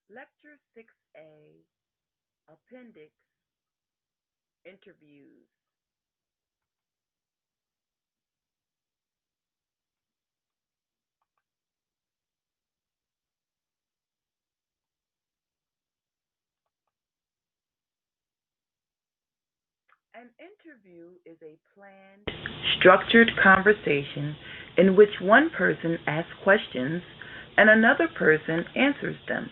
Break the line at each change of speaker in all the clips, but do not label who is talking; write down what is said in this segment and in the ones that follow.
Lecture 6A, Appendix, Interviews. An interview is a planned, structured conversation in which one person asks questions and another person answers them.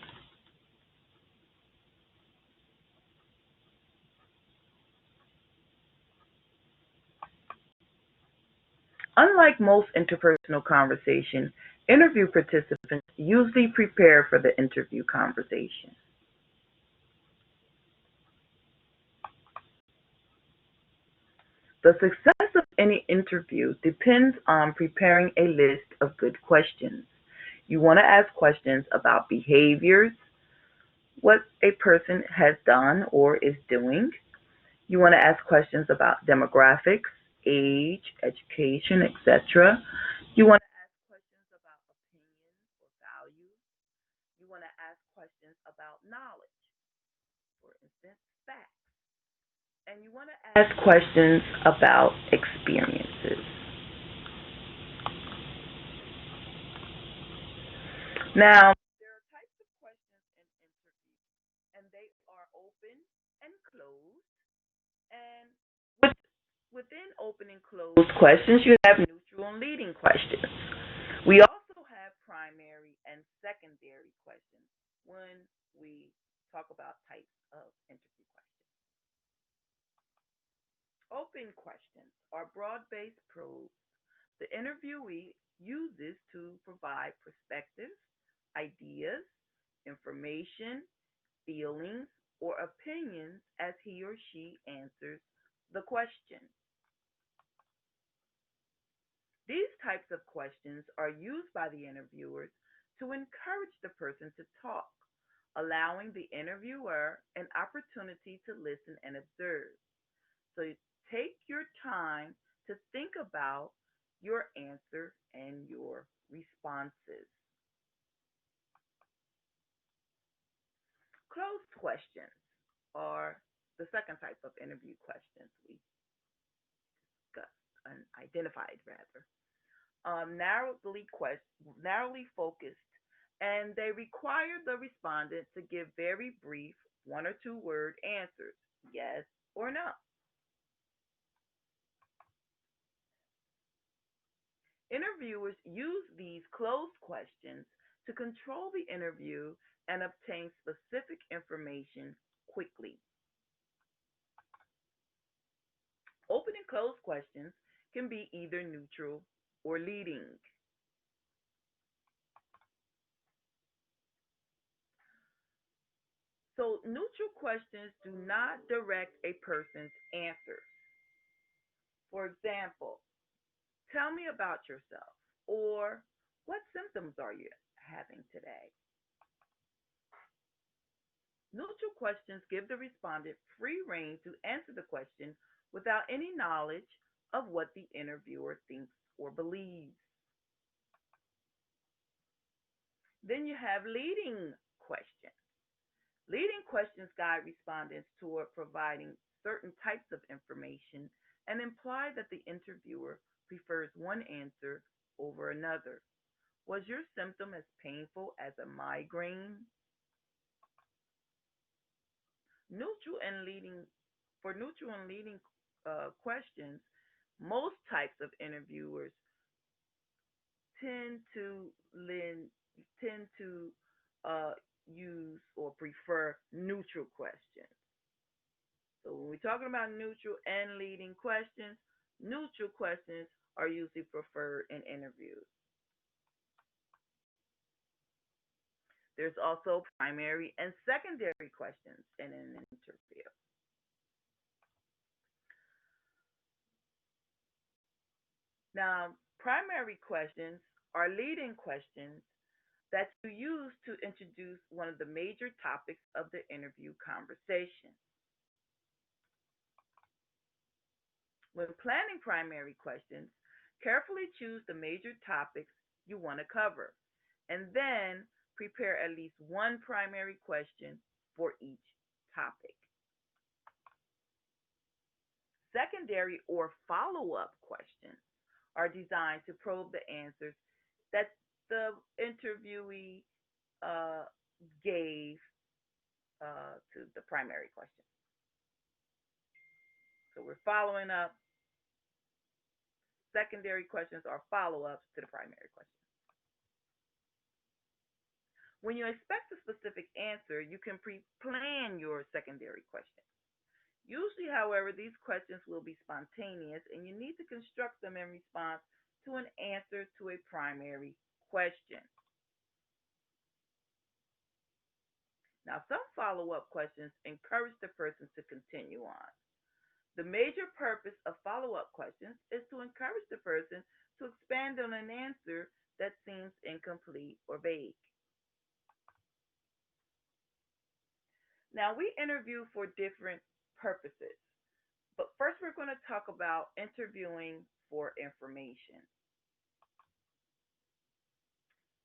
Unlike most interpersonal conversation, interview participants usually prepare for the interview conversation. The success of any interview depends on preparing a list of good questions. You want to ask questions about behaviors, what a person has done or is doing. You want to ask questions about demographics, age, education, etc. You want to ask questions about opinions or values. You want to ask questions about knowledge, for instance, facts. And you want to ask questions about experiences. Now, there are types of questions in interviews, and they are open and closed. And with, within open and closed questions, you have neutral and leading questions. We also have primary and secondary questions when we talk about types of interview questions. Open questions are broad based probes the interviewee uses to provide perspectives, ideas, information, feelings, or opinions as he or she answers the question. These types of questions are used by the interviewers to encourage the person to talk, allowing the interviewer an opportunity to listen and observe. So take your time to think about your answer and your responses. Closed questions are the second type of interview questions we discussed and identified rather. Narrowly focused, and they require the respondent to give very brief one or two word answers, yes or no. Interviewers use these closed questions to control the interview and obtain specific information quickly. Open and closed questions can be either neutral or leading. So, neutral questions do not direct a person's answers. For example, tell me about yourself, or what symptoms are you having today? Neutral questions give the respondent free rein to answer the question without any knowledge of what the interviewer thinks or believes. Then you have leading questions. Leading questions guide respondents toward providing certain types of information and imply that the interviewer prefers one answer over another. Was your symptom as painful as a migraine? Neutral and leading For neutral and leading questions, most types of interviewers tend to lend, tend to use or prefer neutral questions. So when we're talking about neutral and leading questions, neutral questions are usually preferred in interviews. There's also primary and secondary questions in an interview. Now, primary questions are leading questions that you use to introduce one of the major topics of the interview conversation. When planning primary questions, carefully choose the major topics you want to cover and then Prepare at least one primary question for each topic. Secondary or follow-up questions are designed to probe the answers that the interviewee uh, gave to the primary question. So we're following up. Secondary questions are follow-ups to the primary question. When you expect a specific answer, you can pre-plan your secondary question. Usually, however, these questions will be spontaneous and you need to construct them in response to an answer to a primary question. Now, some follow-up questions encourage the person to continue on. The major purpose of follow-up questions is to encourage the person to expand on an answer that seems incomplete or vague. Now, we interview for different purposes, but first we're going to talk about interviewing for information.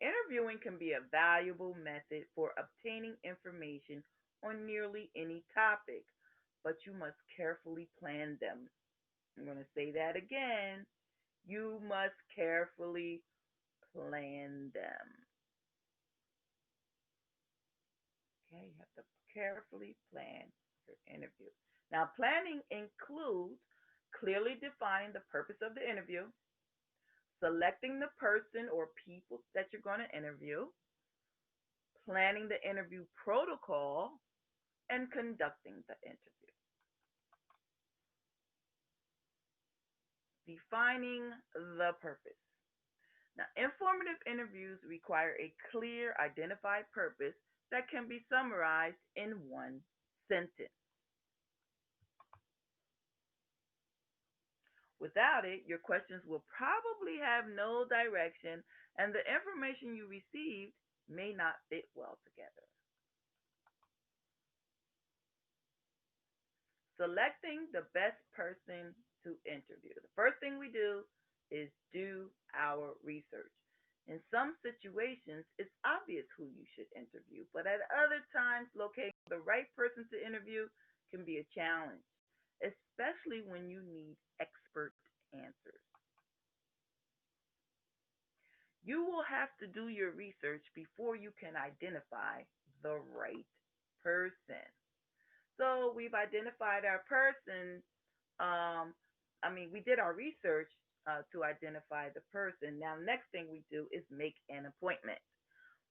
Interviewing can be a valuable method for obtaining information on nearly any topic, but you must carefully plan them. I'm going to say that again. You must carefully plan them. Okay, you have to carefully plan your interview. Now, planning includes clearly defining the purpose of the interview, selecting the person or people that you're going to interview, planning the interview protocol, and conducting the interview. Defining the purpose. Now, informative interviews require a clear, identified purpose that can be summarized in one sentence. Without it, your questions will probably have no direction and the information you received may not fit well together. Selecting the best person to interview. The first thing we do is do our research. In some situations, it's obvious who you should interview, but at other times, locating the right person to interview can be a challenge, especially when you need expert answers. You will have to do your research before you can identify the right person. So we've identified our person. We did our research to identify the person. Now, next thing we do is make an appointment.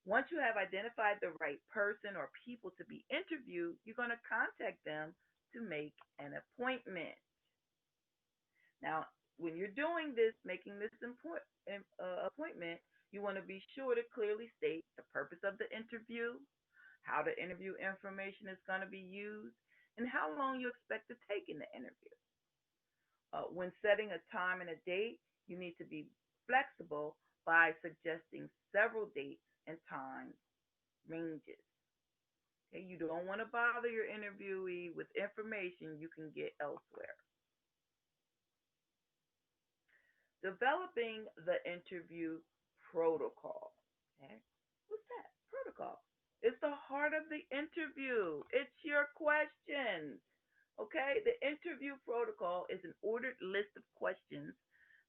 Once you have identified the right person or people to be interviewed, you're going to contact them to make an appointment. Now, when you're doing this, making this appointment, you want to be sure to clearly state the purpose of the interview, how the interview information is going to be used, and how long you expect to take in the interview. When setting a time and a date, you need to be flexible by suggesting several dates and time ranges. Okay, you don't want to bother your interviewee with information you can get elsewhere. Developing the interview protocol. Okay, what's that? Protocol. It's the heart of the interview. It's your questions. Okay, the interview protocol is an ordered list of questions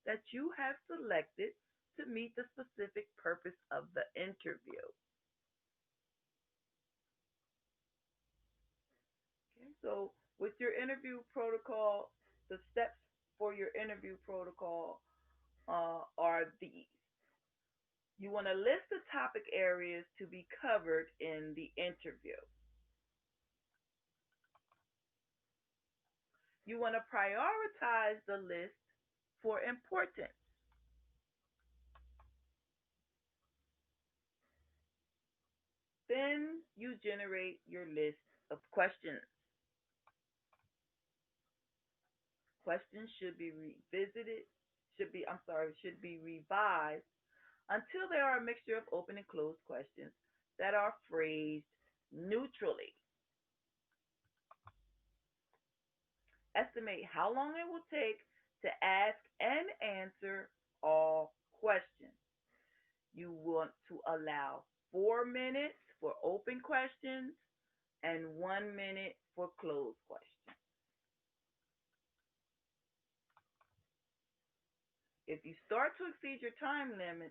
that you have selected to meet the specific purpose of the interview. Okay, so with your interview protocol, the steps for your interview protocol are these. You want to list the topic areas to be covered in the interview. You want to prioritize the list for importance. Then you generate your list of questions. Questions should be revisited, should be revised until they are a mixture of open and closed questions that are phrased neutrally. Estimate how long it will take to ask and answer all questions. You want to allow 4 minutes for open questions, and 1 minute for closed questions. If you start to exceed your time limit,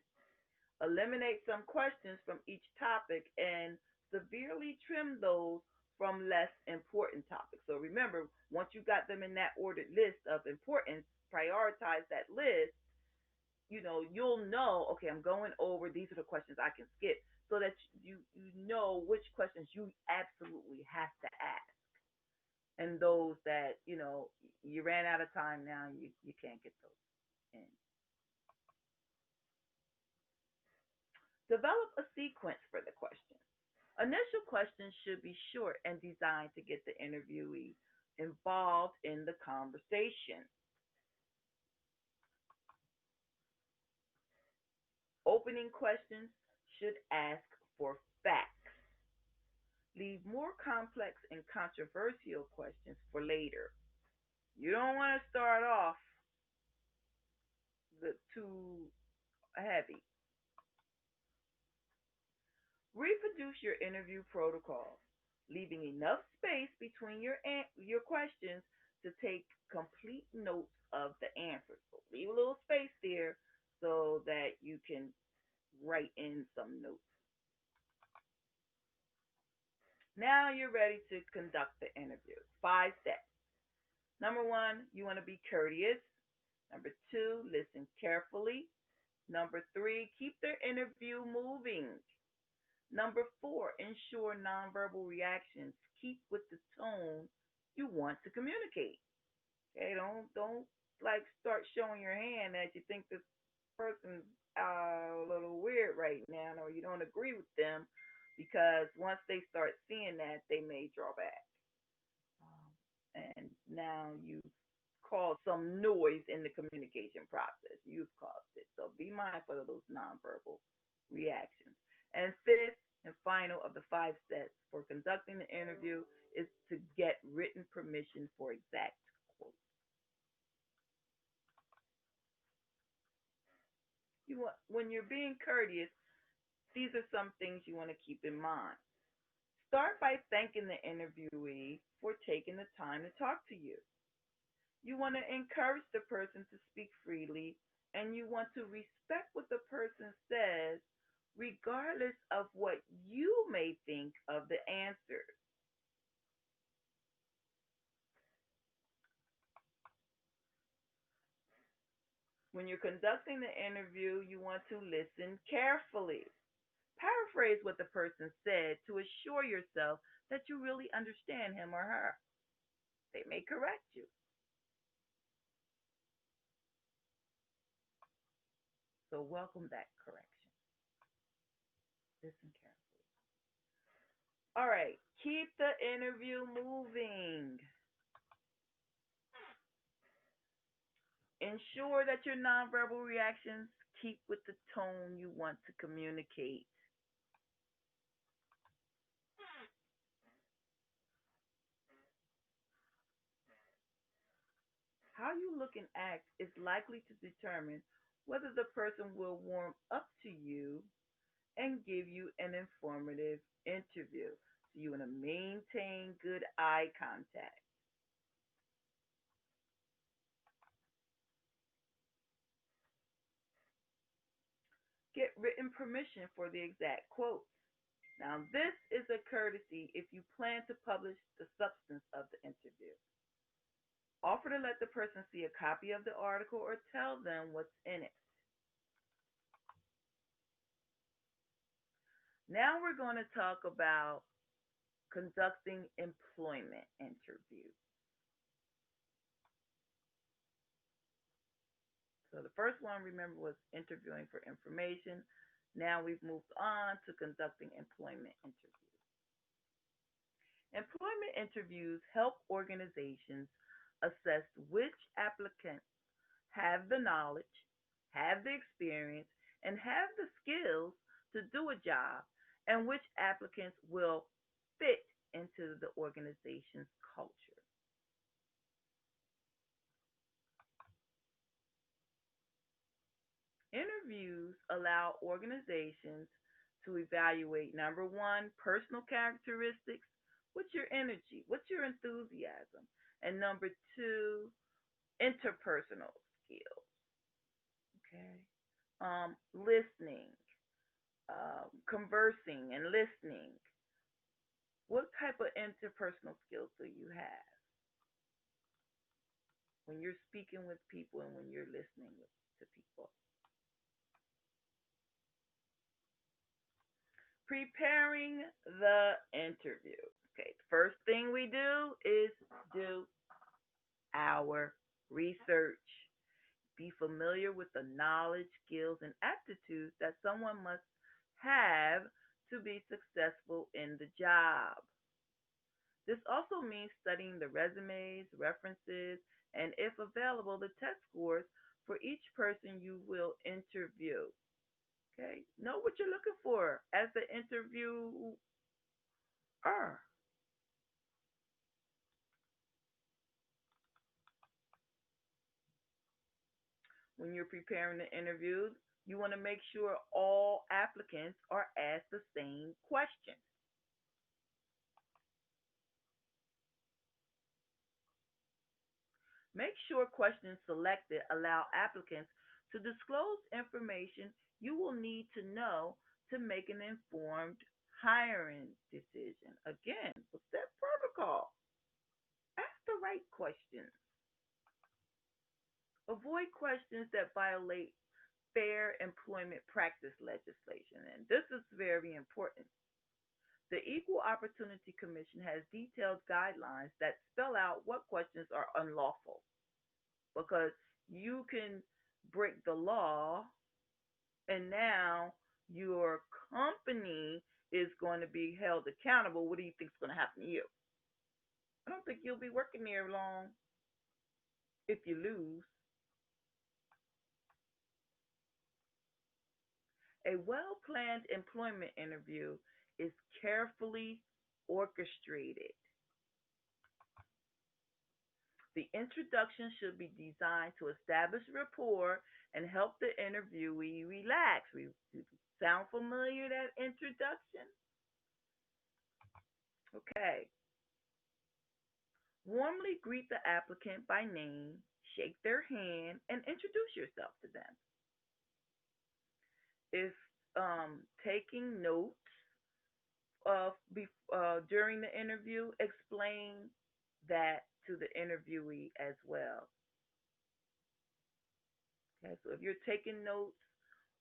eliminate some questions from each topic and severely trim those from less important topics. So remember, once you got them in that ordered list of importance, prioritize that list. You'll know, okay, I'm going over, these are the questions I can skip, so that you know which questions you absolutely have to ask, and those that you ran out of time now, you can't get those in. Develop a sequence for the questions. Initial questions should be short and designed to get the interviewee involved in the conversation. Opening questions should ask for facts. Leave more complex and controversial questions for later. You don't want to start off too heavy. Reproduce your interview protocol, leaving enough space between your questions to take complete notes of the answers. So leave a little space there so that you can write in some notes. Now you're ready to conduct the interview. 5 steps. Number one, you want to be courteous. Number two, listen carefully. Number three, keep the interview moving. Number four, ensure nonverbal reactions keep with the tone you want to communicate. Okay, don't like start showing your hand that you think this person's a little weird right now, or you don't agree with them, because once they start seeing that, they may draw back. And now you've caused some noise in the communication process. You've caused it. So be mindful of those nonverbal reactions. And fifth and final of the 5 steps for conducting the interview is to get written permission for exact quotes. When you're being courteous, these are some things you want to keep in mind. Start by thanking the interviewee for taking the time to talk to you. You want to encourage the person to speak freely, and you want to respect what the person says, regardless of what you may think of the answer. When you're conducting the interview, you want to listen carefully. Paraphrase what the person said to assure yourself that you really understand him or her. They may correct you. So welcome that correction. Listen carefully. All right, keep the interview moving. Ensure that your nonverbal reactions keep with the tone you want to communicate. How you look and act is likely to determine whether the person will warm up to you and give you an informative interview. So you want to maintain good eye contact. Get written permission for the exact quote. Now, this is a courtesy if you plan to publish the substance of the interview. Offer to let the person see a copy of the article or tell them what's in it. Now we're going to talk about conducting employment interviews. So the first one, remember, was interviewing for information. Now we've moved on to conducting employment interviews. Employment interviews help organizations assess which applicants have the knowledge, have the experience, and have the skills to do a job, and which applicants will fit into the organization's culture. Interviews allow organizations to evaluate number one, personal characteristics. What's your energy? What's your enthusiasm? And number two, interpersonal skills. Okay. Listening, conversing, and listening. What type of interpersonal skills do you have when you're speaking with people and when you're listening to people? Preparing the interview. Okay, the first thing we do is do our research. Be familiar with the knowledge, skills, and aptitudes that someone must have to be successful in the job. This also means studying the resumes, references, and if available, the test scores for each person you will interview. Okay? Know what you're looking for as the interviewer. When you're preparing the interview, you want to make sure all applicants are asked the same question. Make sure questions selected allow applicants to disclose information you will need to know to make an informed hiring decision. Again, with that protocol, ask the right questions. Avoid questions that violate fair employment practice legislation, and this is very important. The Equal Opportunity Commission has detailed guidelines that spell out what questions are unlawful because you can break the law and now your company is going to be held accountable. What do you think is going to happen to you? I don't think you'll be working there long if you lose. A well planned employment interview is carefully orchestrated. The introduction should be designed to establish rapport and help the interviewee relax. Sound familiar, that introduction? Okay. Warmly greet the applicant by name, shake their hand, and introduce yourself to them. If taking notes during the interview, explain that to the interviewee as well. Okay, so if you're taking notes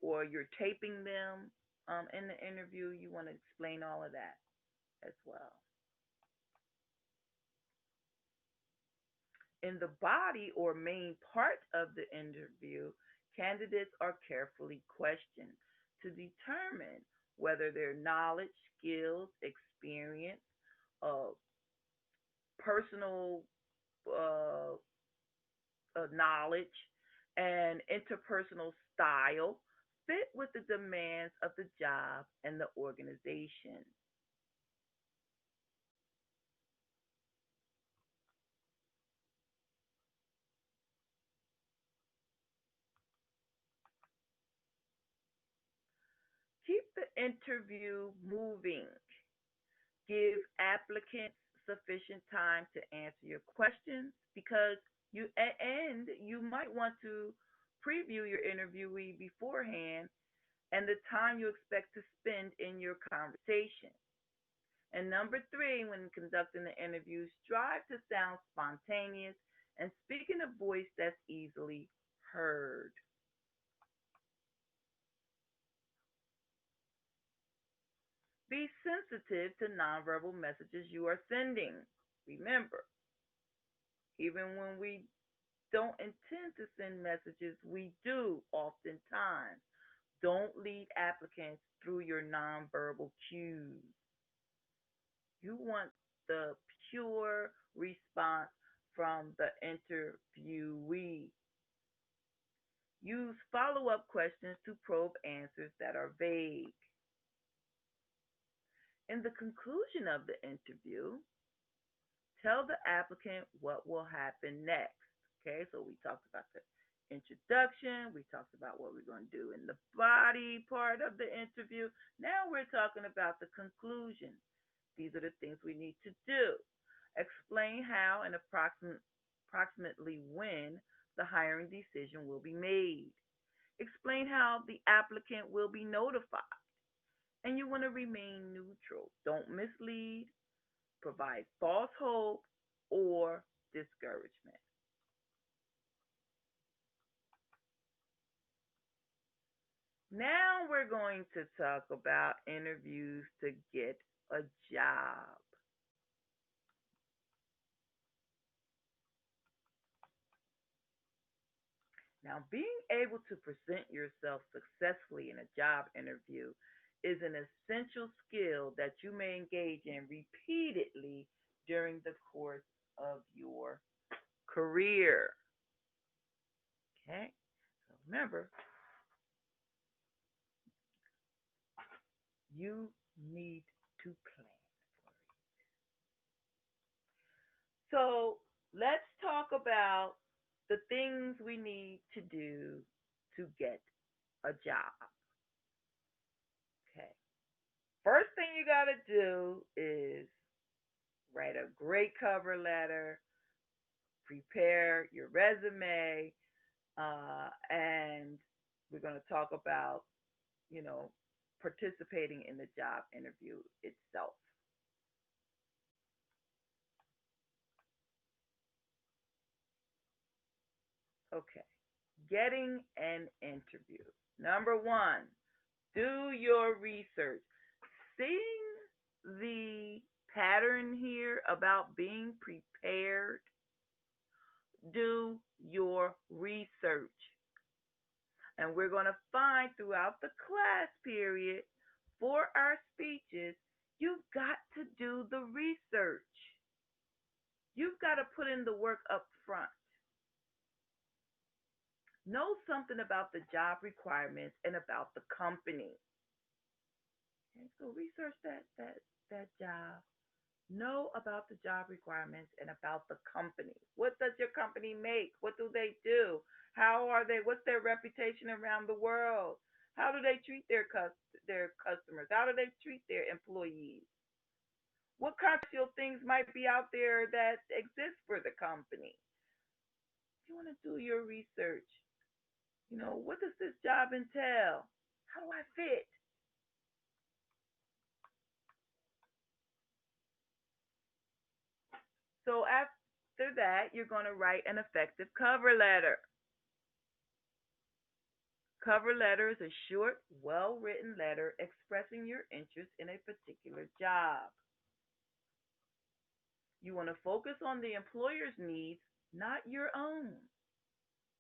or you're taping them in the interview, you want to explain all of that as well. In the body or main part of the interview, candidates are carefully questioned to determine whether their knowledge, skills, experience, uh, personal uh, knowledge, and interpersonal style fit with the demands of the job and the organization. Keep the interview moving. Give applicants sufficient time to answer your questions because you might want to preview your interviewee beforehand and the time you expect to spend in your conversation. And number three, when conducting the interview, strive to sound spontaneous and speak in a voice that's easily heard. Be sensitive to nonverbal messages you are sending. Remember, even when we don't intend to send messages, we do oftentimes. Don't lead applicants through your nonverbal cues. You want the pure response from the interviewee. Use follow up questions to probe answers that are vague. In the conclusion of the interview, tell the applicant what will happen next. Okay, so we talked about the introduction. We talked about what we're going to do in the body part of the interview. Now we're talking about the conclusion. These are the things we need to do. Explain how and approximately when the hiring decision will be made. Explain how the applicant will be notified. And you want to remain neutral. Don't mislead, provide false hope, or discouragement. Now we're going to talk about interviews to get a job. Now, being able to present yourself successfully in a job interview is an essential skill that you may engage in repeatedly during the course of your career. Okay? So remember, you need to plan for it. So let's talk about the things we need to do to get a job. Okay. First thing you got to do is write a great cover letter, prepare your resume, and we're going to talk about, you know, participating in the job interview itself. Okay. Getting an interview. Number one, do your research. Seeing the pattern here about being prepared, do your research. And we're going to find throughout the class period for our speeches, you've got to do the research. You've got to put in the work up front. Know something about the job requirements and about the company. Okay, so research that job. Know about the job requirements and about the company. What does your company make? What do they do? How are they? What's their reputation around the world? How do they treat their customers? How do they treat their employees? What controversial things might be out there that exist for the company? You want to do your research. What does this job entail? How do I fit? So after that, you're going to write an effective cover letter. Cover letter is a short, well written letter expressing your interest in a particular job. You want to focus on the employer's needs, not your own.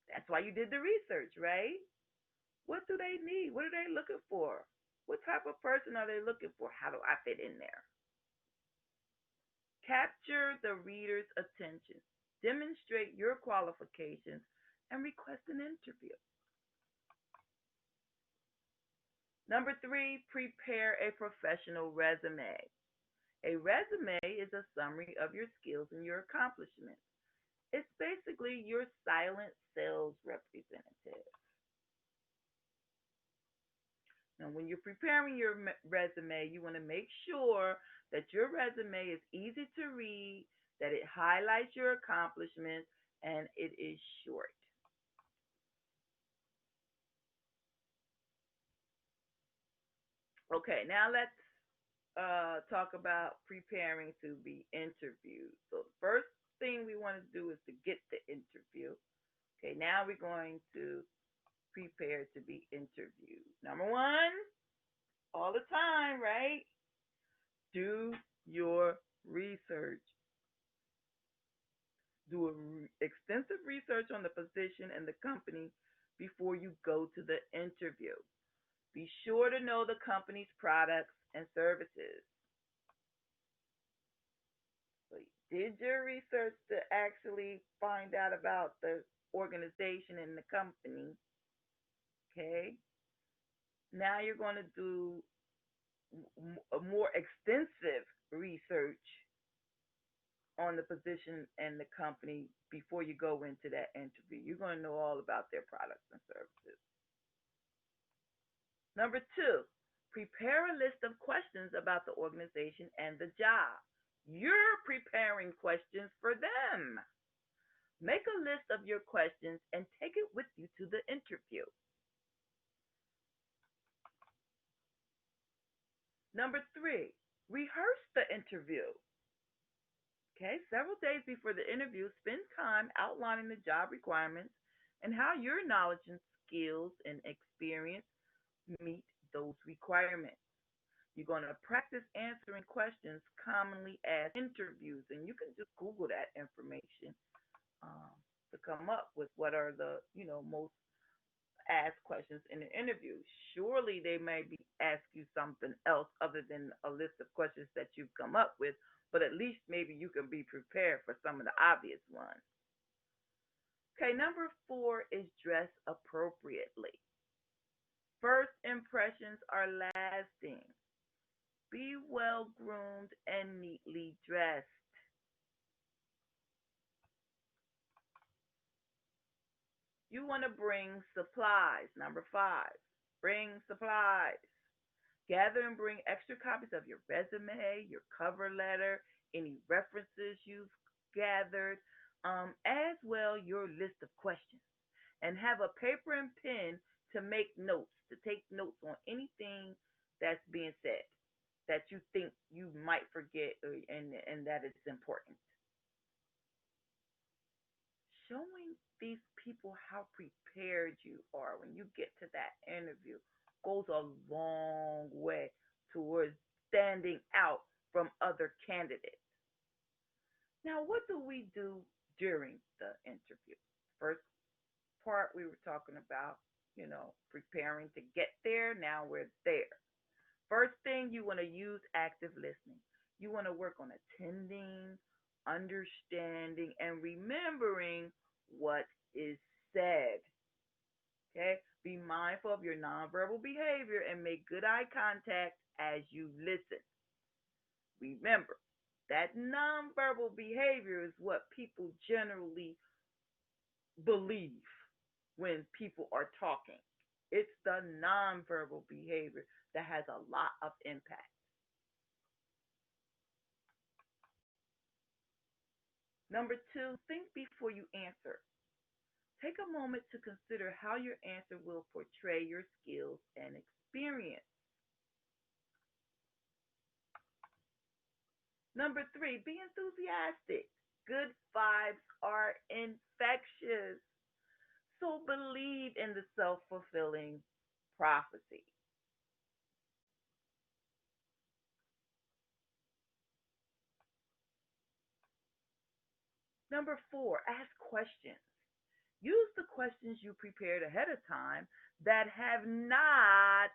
That's why you did the research, right? What do they need? What are they looking for? What type of person are they looking for? How do I fit in there? Capture the reader's attention. Demonstrate your qualifications and request an interview. Number three, prepare a professional resume. A resume is a summary of your skills and your accomplishments. It's basically your silent sales representative. Now, when you're preparing your resume, you want to make sure that your resume is easy to read, that it highlights your accomplishments, and it is short. Okay, now let's talk about preparing to be interviewed. So the first thing we want to do is to get the interview. Okay, now we're going to prepare to be interviewed. Number one, all the time, right? Do your research. Do extensive research on the position and the company before you go to the interview. Be sure to know the company's products and services. So you did your research to actually find out about the organization and the company. Okay. Now you're going to do a more extensive research on the position and the company before you go into that interview. You're going to know all about their products and services. Number two, prepare a list of questions about the organization and the job. You're preparing questions for them. Make a list of your questions and take it with you to the interview. Number three, rehearse the interview. Okay, several days before the interview, spend time outlining the job requirements and how your knowledge and skills and experience meet those requirements. You're going to practice answering questions commonly asked in interviews, and you can just Google that information um, to come up with what are the most asked questions in the interview. Surely they may be ask you something else other than a list of questions that you've come up with, but at least maybe you can be prepared for some of the obvious ones. Okay, number four is dress appropriately. First impressions are lasting. Be well groomed and neatly dressed. You want to bring supplies. Number five, bring supplies. Gather and bring extra copies of your resume, your cover letter, any references you've gathered, as well your list of questions. And have a paper and pen to make notes, to take notes on anything that's being said that you think you might forget and that it's important. Showing these people how prepared you are when you get to that interview goes a long way towards standing out from other candidates. Now, what do we do during the interview? First part we were talking about, preparing to get there. Now we're there. First thing, you want to use active listening. You want to work on attending, understanding, and remembering what is said. Okay? Be mindful of your nonverbal behavior and make good eye contact as you listen. Remember, that nonverbal behavior is what people generally believe when people are talking. It's the nonverbal behavior that has a lot of impact. Number two, think before you answer. Take a moment to consider how your answer will portray your skills and experience. Number three, be enthusiastic. Good vibes are infectious. So believe in the self fulfilling prophecy. Number four, ask questions. Use the questions you prepared ahead of time that have not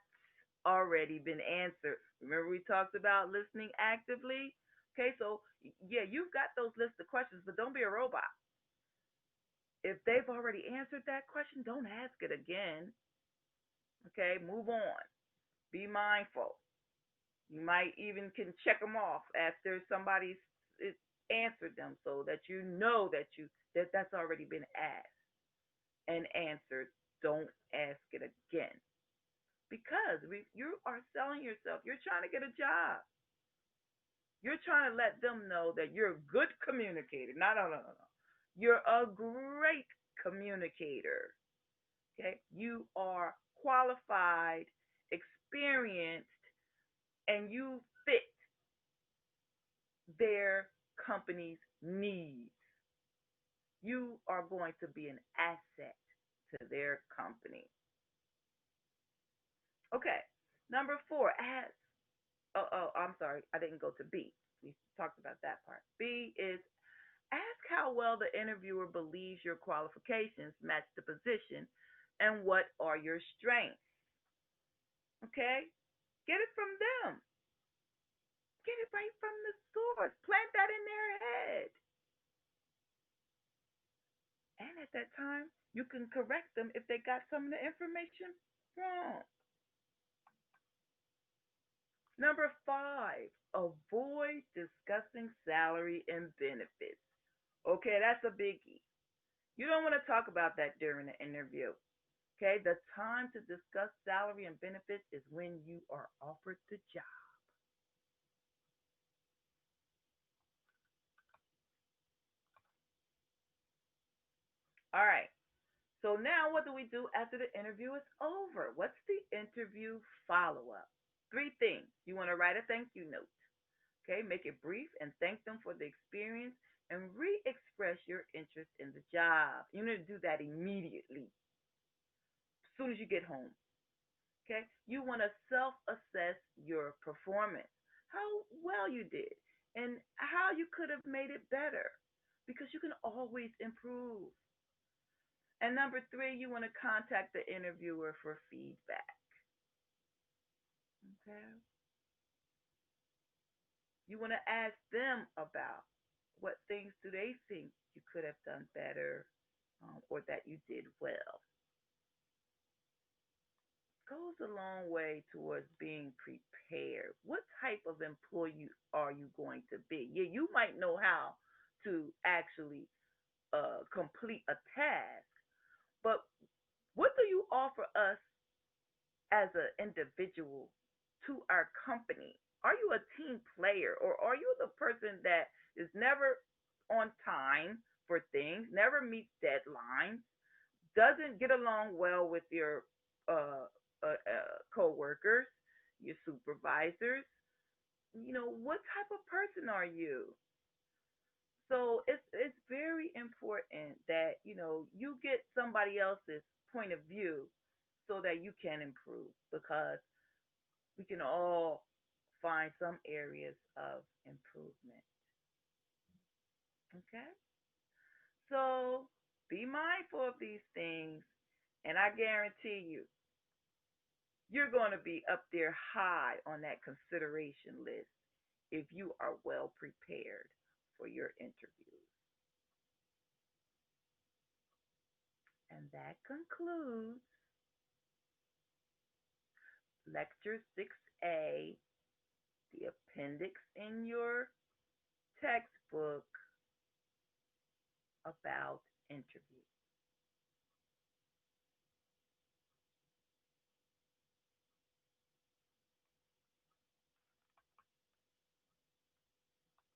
already been answered. Remember, we talked about listening actively? Okay, so yeah, you've got those list of questions, but don't be a robot. If they've already answered that question, don't ask it again. Okay, move on. Be mindful. You might even can check them off after somebody's answered them so that you know that's already been asked and answered. Don't ask it again because you are selling yourself. You're trying to get a job. You're trying to let them know that you're a good communicator. No, no, no, no, no. You're a great communicator. Okay, you are qualified, experienced, and you fit their company's needs. You are going to be an asset to their company. Okay, number four, I'm sorry, I didn't go to B. We talked about that part. B is ask how well the interviewer believes your qualifications match the position and what are your strengths. Okay? Get it from them. Get it right from the source. Plant that in their head. And at that time, you can correct them if they got some of the information wrong. Number five, 5, avoid discussing salary and benefits. Okay, that's a biggie. You don't want to talk about that during the interview. Okay, the time to discuss salary and benefits is when you are offered the job. All right, so now what do we do after the interview is over? What's the interview follow up? Three things. You want to write a thank you note. Okay, make it brief and thank them for the experience and re express your interest in the job. You need to do that immediately, as soon as you get home. Okay, you want to self assess your performance, how well you did, and how you could have made it better because you can always improve. And number three, you want to contact the interviewer for feedback. Okay, you want to ask them about what things do they think you could have done better, or that you did well. Goes a long way towards being prepared. What type of employee are you going to be? Yeah, you might know how to actually complete a task, but what do you offer us as an individual to our company? Are you a team player, or are you the person that is never on time for things, never meets deadlines, doesn't get along well with your uh, co-workers, your supervisors? What type of person are you? So it's very important that you get somebody else's point of view so that you can improve, because we can all find some areas of improvement. Okay? So be mindful of these things, and I guarantee you're going to be up there high on that consideration list if you are well prepared for your interviews. And that concludes Lecture 6A, the appendix in your textbook about interviews.